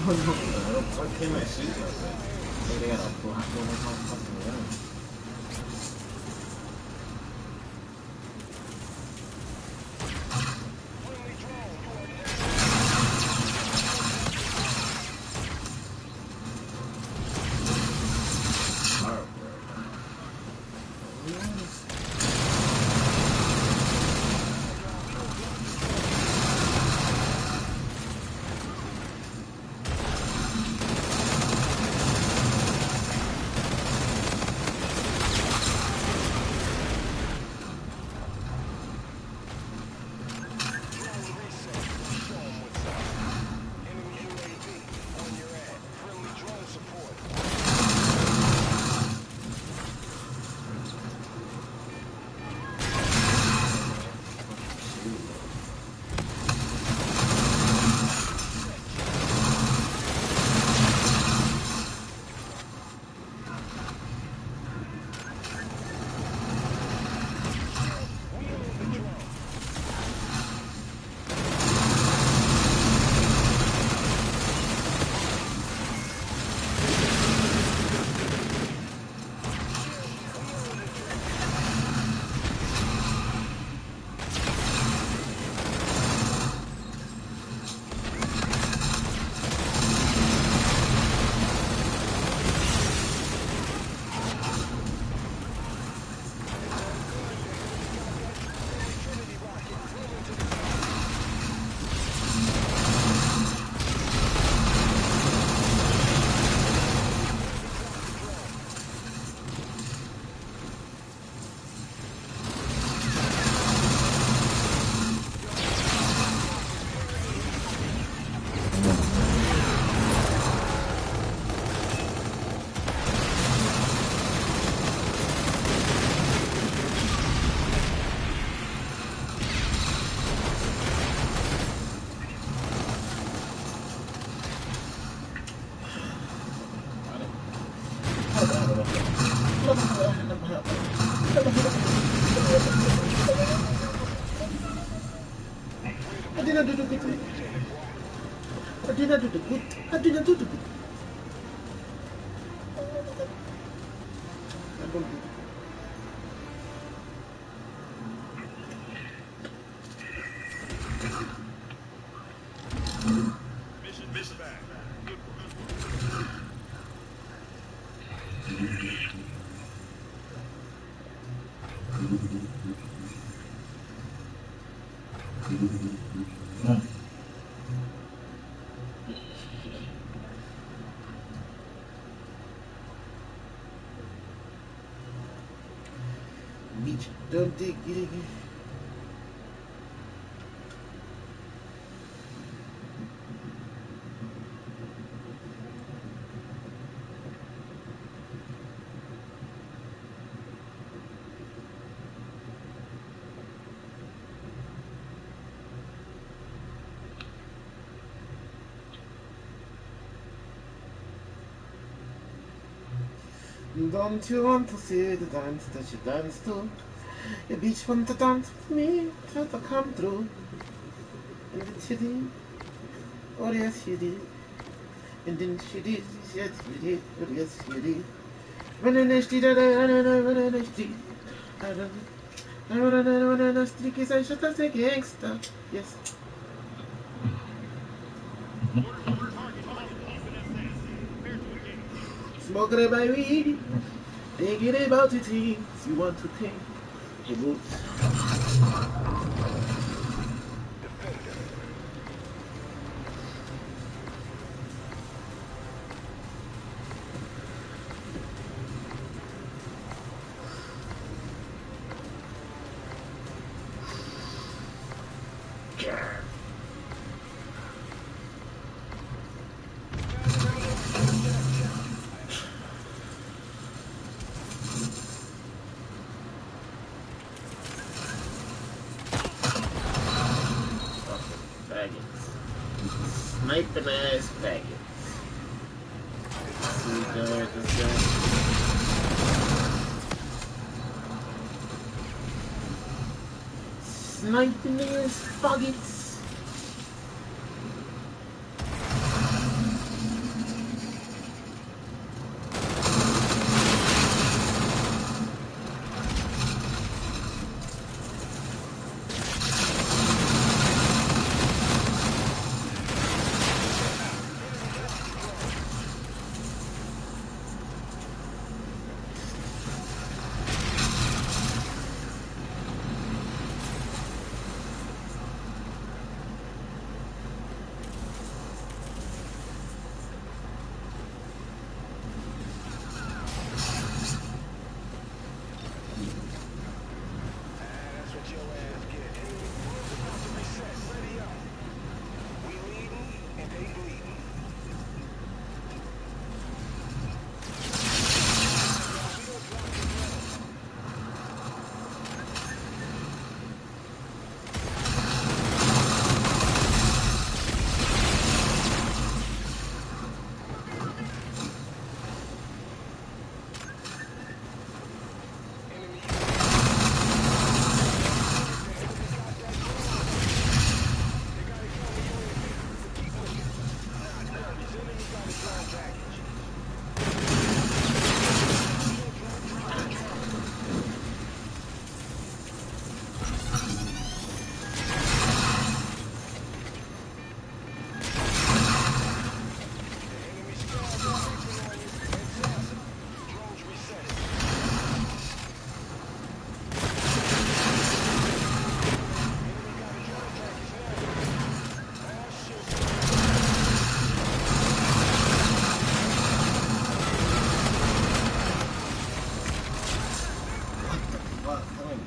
Why can't I shoot like that? Maybe they got a block on my fucking gun. I did not do the good. I did not do the good. I did not do the good. I don't do the good. Mission back. Bitch, don't take it. Don't you want to see the dance that you dance to? Your bitch want to dance with me, try to come through. And then she did. Oh yes she did. And then she did, yes she did, oh yes she did. Run in the street, run in the street. I run in the street, cause I shot as a gangster. Yes. Smoking it by weed, thinking about the things you want to think about. Sniping ass faggots. See this guy. Sniping ass faggots. fuck? I mean,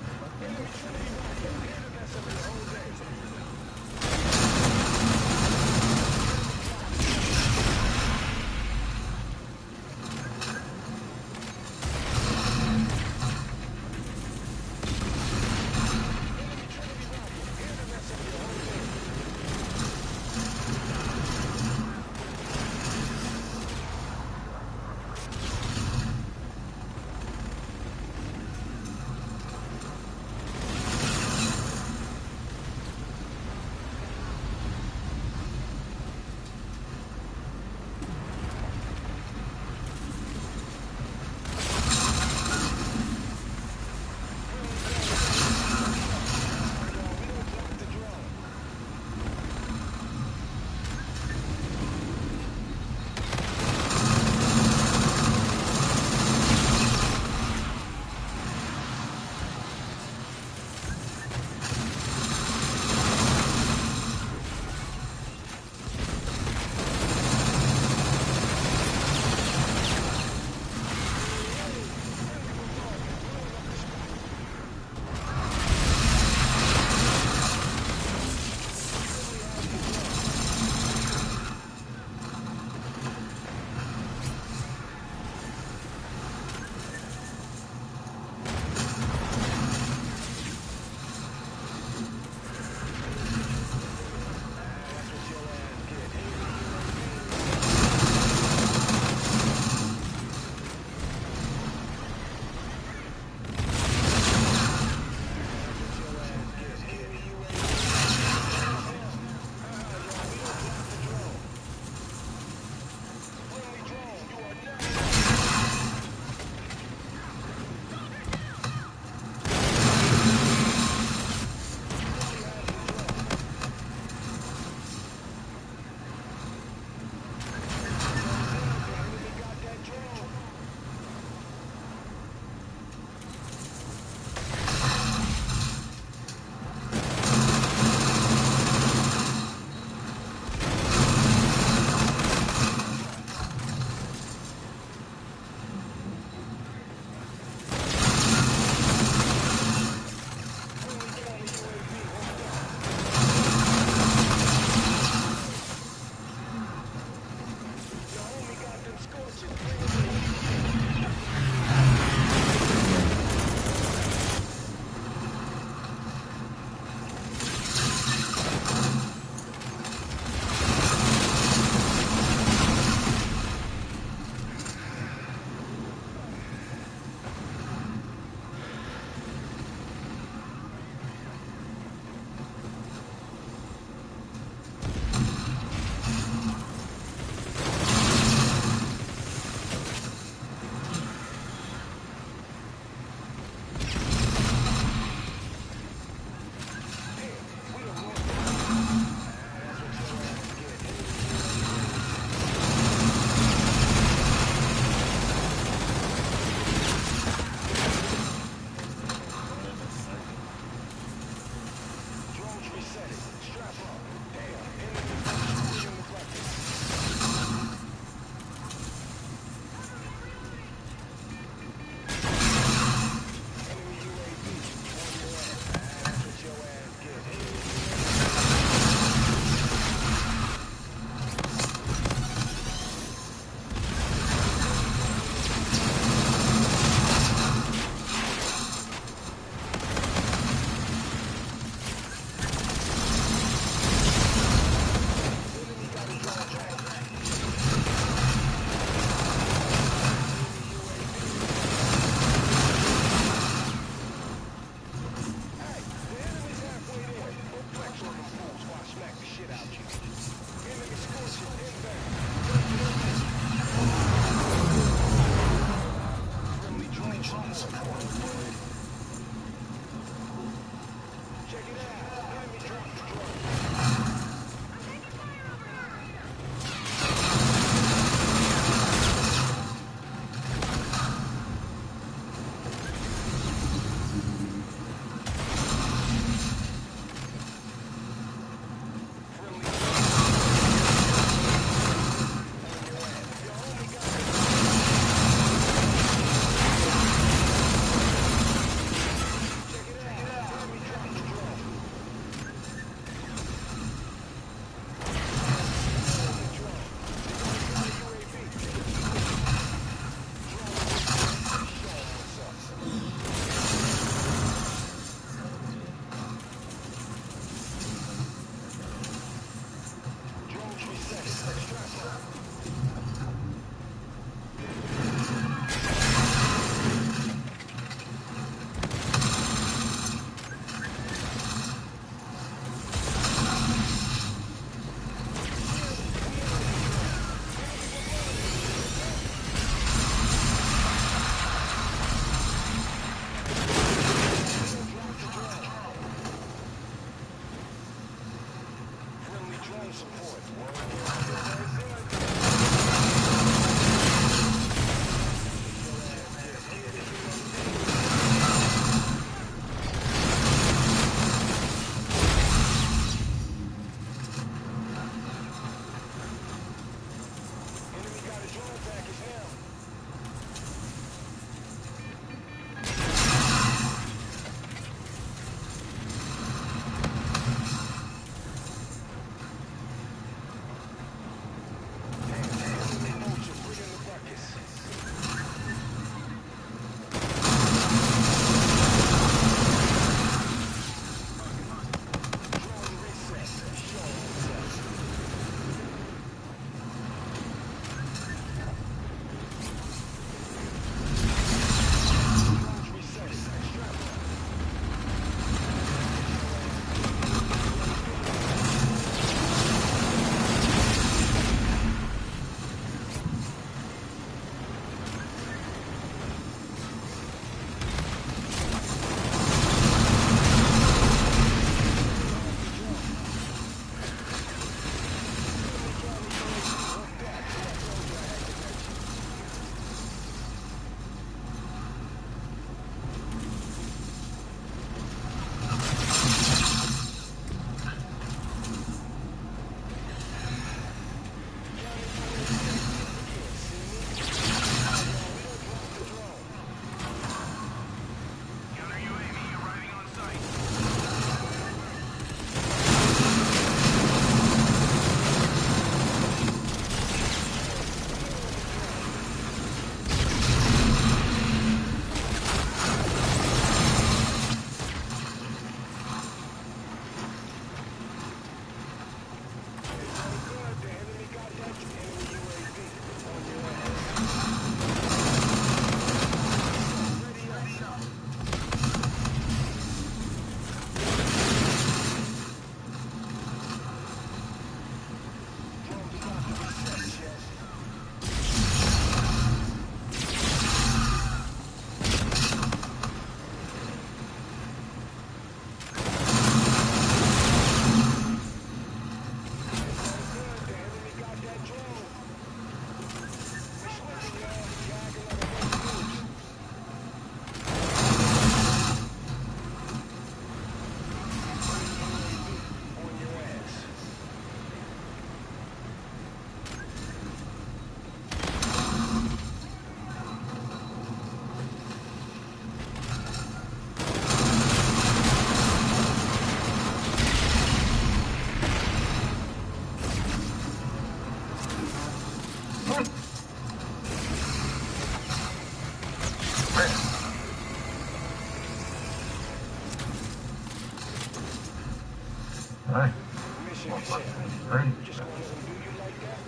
Mission accepted. Just gonna do you like that?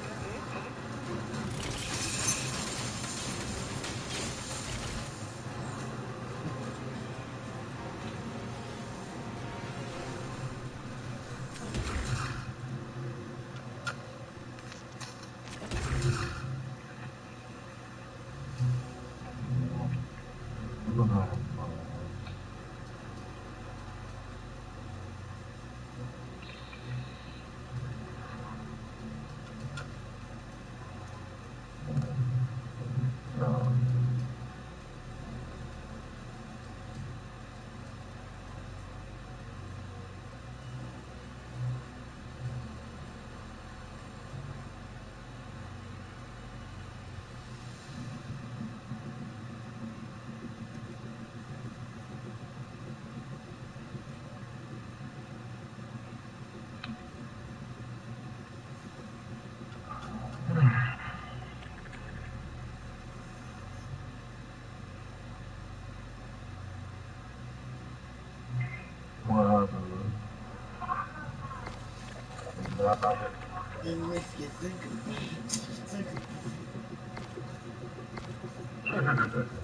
And make you think about it. Think about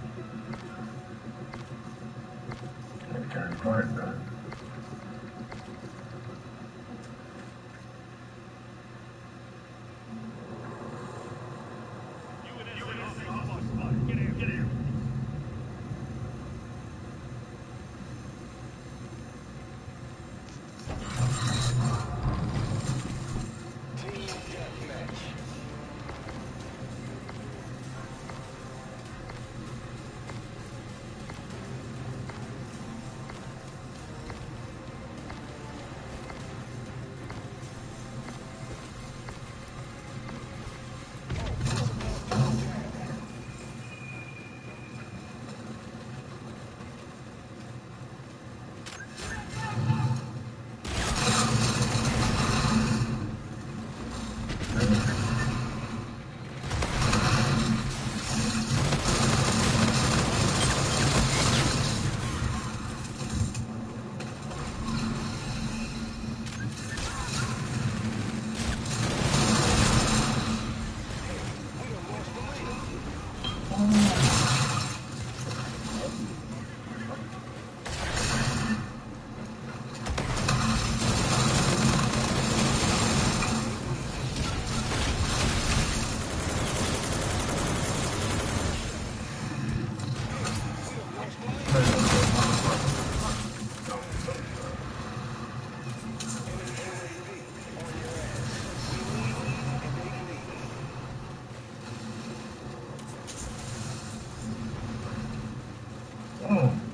Team deathmatch. Oh.